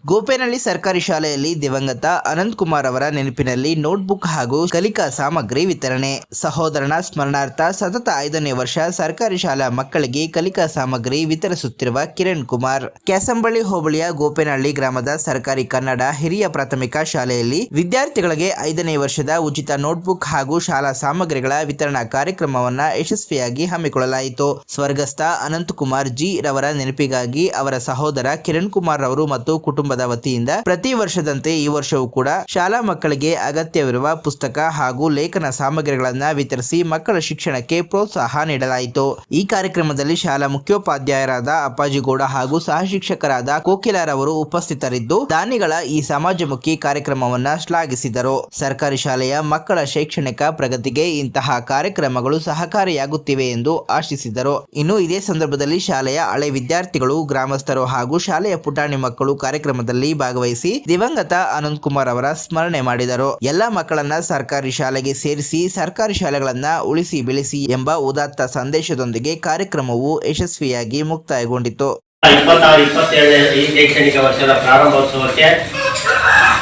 ಗೋಪೇನಹಳ್ಳಿ ಸರ್ಕಾರಿ ಶಾಲೆಯಲ್ಲಿ ದಿವಂಗತ ಅನಂತ್ ಕುಮಾರ್ ಅವರ ನೆನಪಿನಲ್ಲಿ ನೋಟ್ಬುಕ್ ಹಾಗೂ ಕಲಿಕಾ ಸಾಮಗ್ರಿ ವಿತರಣೆ. ಸಹೋದರನ ಸ್ಮರಣಾರ್ಥ ಸತತ 5ನೇ ವರ್ಷ ಸರ್ಕಾರಿ ಶಾಲಾ ಮಕ್ಕಳಿಗೆ ಕಲಿಕಾ ಸಾಮಗ್ರಿ ವಿತರಿಸುತ್ತಿರುವ ಕಿರಣ್ ಕುಮಾರ್. ಕ್ಯಾಸಂಬಳ್ಳಿ ಹೋಬಳಿಯ ಗೋಪೇನಹಳ್ಳಿ ಗ್ರಾಮದ ಸರ್ಕಾರಿ ಕನ್ನಡ ಹಿರಿಯ ಪ್ರಾಥಮಿಕ ಶಾಲೆಯಲ್ಲಿ ವಿದ್ಯಾರ್ಥಿಗಳಿಗೆ 5ನೇ ವರ್ಷದ ಉಚಿತ ನೋಟ್ಬುಕ್ ಹಾಗೂ ಶಾಲಾ ಸಾಮಗ್ರಿಗಳ ವಿತರಣಾ ಕಾರ್ಯಕ್ರಮವನ್ನ ಯಶಸ್ವಿಯಾಗಿ ಹಮ್ಮಿಕೊಳ್ಳಲಾಯಿತು. ಸ್ವರ್ಗಸ್ಥ ಅನಂತ್ ಕುಮಾರ್ ಜಿ ರವರ ನೆನಪಿಗಾಗಿ ಅವರ ಸಹೋದರ ಕಿರಣ್ ಕುಮಾರ್ ಅವರು ಮತ್ತು ಕುಟುಂಬದ ವತಿಯಿಂದ ಪ್ರತಿ ವರ್ಷದಂತೆ ಈ ವರ್ಷವೂ ಕೂಡ ಶಾಲಾ ಮಕ್ಕಳಿಗೆ ಅಗತ್ಯವಿರುವ ಪುಸ್ತಕ ಹಾಗೂ ಲೇಖನ ಸಾಮಗ್ರಿಗಳನ್ನು ವಿತರಿಸಿ ಮಕ್ಕಳ ಶಿಕ್ಷಣಕ್ಕೆ ಪ್ರೋತ್ಸಾಹ ನೀಡಲಾಯಿತು. ಈ ಕಾರ್ಯಕ್ರಮದಲ್ಲಿ ಶಾಲಾ ಮುಖ್ಯೋಪಾಧ್ಯಾಯರಾದ ಅಪ್ಪಾಜಿಗೌಡ ಹಾಗೂ ಸಹ ಶಿಕ್ಷಕರಾದ ಕೋಕಿಲಾರವರು ಉಪಸ್ಥಿತರಿದ್ದು ದಾನಿಗಳ ಈ ಸಮಾಜಮುಖಿ ಕಾರ್ಯಕ್ರಮವನ್ನ ಶ್ಲಾಘಿಸಿದರು. ಸರ್ಕಾರಿ ಶಾಲೆಯ ಮಕ್ಕಳ ಶೈಕ್ಷಣಿಕ ಪ್ರಗತಿಗೆ ಇಂತಹ ಕಾರ್ಯಕ್ರಮಗಳು ಸಹಕಾರಿಯಾಗುತ್ತಿವೆ ಎಂದು ಆಶಿಸಿದರು. ಇನ್ನು ಇದೇ ಸಂದರ್ಭದಲ್ಲಿ ಶಾಲೆಯ ಹಳೆ ವಿದ್ಯಾರ್ಥಿಗಳು, ಗ್ರಾಮಸ್ಥರು ಹಾಗೂ ಶಾಲೆಯ ಪುಟಾಣಿ ಮಕ್ಕಳು ಕಾರ್ಯಕ್ರಮದಲ್ಲಿ ಭಾಗವಹಿಸಿ ದಿವಂಗತ ಅನಂತ್ ಕುಮಾರ್ ಅವರ ಸ್ಮರಣೆ ಮಾಡಿದರು. ಎಲ್ಲಾ ಮಕ್ಕಳನ್ನ ಸರ್ಕಾರಿ ಶಾಲೆಗೆ ಸೇರಿಸಿ ಸರ್ಕಾರಿ ಶಾಲೆಗಳನ್ನ ಉಳಿಸಿ ಬೆಳೆಸಿ ಎಂಬ ಉದಾತ್ತ ಸಂದೇಶದೊಂದಿಗೆ ಕಾರ್ಯಕ್ರಮವು ಯಶಸ್ವಿಯಾಗಿ ಮುಕ್ತಾಯಗೊಂಡಿತು. 26-27 ಈ ಶೈಕ್ಷಣಿಕ ವರ್ಷದ ಪ್ರಾರಂಭೋತ್ಸವಕ್ಕೆ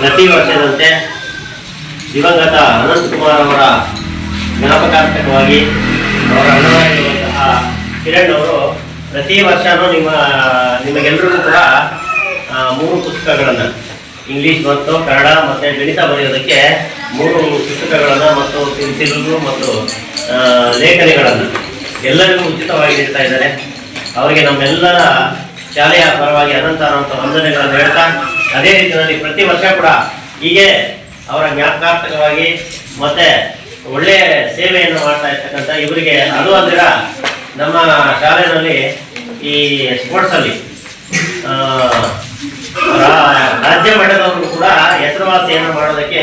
ಪ್ರತಿ ವರ್ಷದಂತೆ ದಿವಂಗತ ಅನಂತ್ ಕುಮಾರ್ ಅವರ ಜ್ಞಾಪಕಾರ್ಥಕವಾಗಿ ಅವರ ಅಣ್ಣನಾಗಿರುವಂತಹ ಕಿರಣ್ ಅವರು ಪ್ರತಿ ವರ್ಷನೂ ನಿಮಗೆಲ್ಲರಿಗೂ ಕೂಡ 3 ಪುಸ್ತಕಗಳನ್ನು, ಇಂಗ್ಲೀಷ್ ಮತ್ತು ಕನ್ನಡ ಮತ್ತು ಗಣಿತ ಬರೆಯೋದಕ್ಕೆ 3 ಪುಸ್ತಕಗಳನ್ನು ಮತ್ತು ಪೆನ್ಸಿಲ್ಗಳು ಮತ್ತು ಲೇಖನಿಗಳನ್ನು ಎಲ್ಲರಿಗೂ ಉಚಿತವಾಗಿ ನೀಡ್ತಾ ಇದ್ದಾರೆ. ಅವರಿಗೆ ನಮ್ಮೆಲ್ಲರ ಶಾಲೆಯ ಪರವಾಗಿ ಅನಂತ ವಂದನೆಗಳನ್ನು ಹೇಳ್ತಾ, ಅದೇ ರೀತಿಯಲ್ಲಿ ಪ್ರತಿ ವರ್ಷ ಕೂಡ ಹೀಗೆ ಅವರ ಜ್ಞಾಪಕಾರ್ಥಕವಾಗಿ ಮತ್ತೆ ಒಳ್ಳೆಯ ಸೇವೆಯನ್ನು ಮಾಡ್ತಾ ಇರ್ತಕ್ಕಂಥ ಇವರಿಗೆ ಅದು ಅಂದ್ರೆ ನಮ್ಮ ಶಾಲೆಯಲ್ಲಿ ಈ ಸ್ಪೋರ್ಟ್ಸಲ್ಲಿ ರಾಜ್ಯ ಮಟ್ಟದವರು ಕೂಡ ಹೆಸರುವಾಸಿಯನ್ನು ಮಾಡೋದಕ್ಕೆ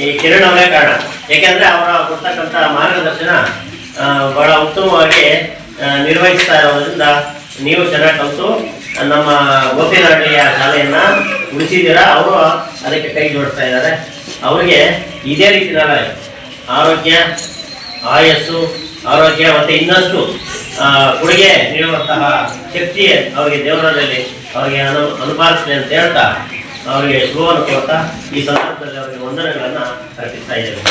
ಈ ಕಿರಣ್ ಅವರೇ ಕಾರಣ. ಏಕೆಂದರೆ ಅವರ ಕೊಡ್ತಕ್ಕಂಥ ಮಾರ್ಗದರ್ಶನ ಬಹಳ ಉತ್ತಮವಾಗಿ ನಿರ್ವಹಿಸ್ತಾ ಇರೋದ್ರಿಂದ ನೀವು ಚೆನ್ನಾಗಿ ಕಲಿತು ನಮ್ಮ ಗೋಪೇನಹಳ್ಳಿಯ ಶಾಲೆಯನ್ನ ಉಳಿಸಿದ್ದೀರಾ. ಅವರು ಅದಕ್ಕೆ ಕೈ ಜೋಡಿಸ್ತಾ ಇದ್ದಾರೆ. ಅವರಿಗೆ ಇದೇ ರೀತಿಯಾದ ಆರೋಗ್ಯ, ಆಯಸ್ಸು, ಆರೋಗ್ಯ ಮತ್ತು ಇನ್ನಷ್ಟು ಕೊಡುಗೆ ನೀಡುವಂತಹ ಶಕ್ತಿ ಅವರಿಗೆ ದೇವರಲ್ಲಿ ಅವರಿಗೆ ಅನುಪಾಲಿಸಲಿ ಅಂತ ಹೇಳ್ತಾ ಅವರಿಗೆ ಶುಭವನ್ನು ಕೊಡ್ತಾ ಈ ಸಂದರ್ಭದಲ್ಲಿ ಅವರಿಗೆ ವಂದನೆಗಳನ್ನು ಅರ್ಪಿಸ್ತಾ ಇದ್ದೇವೆ.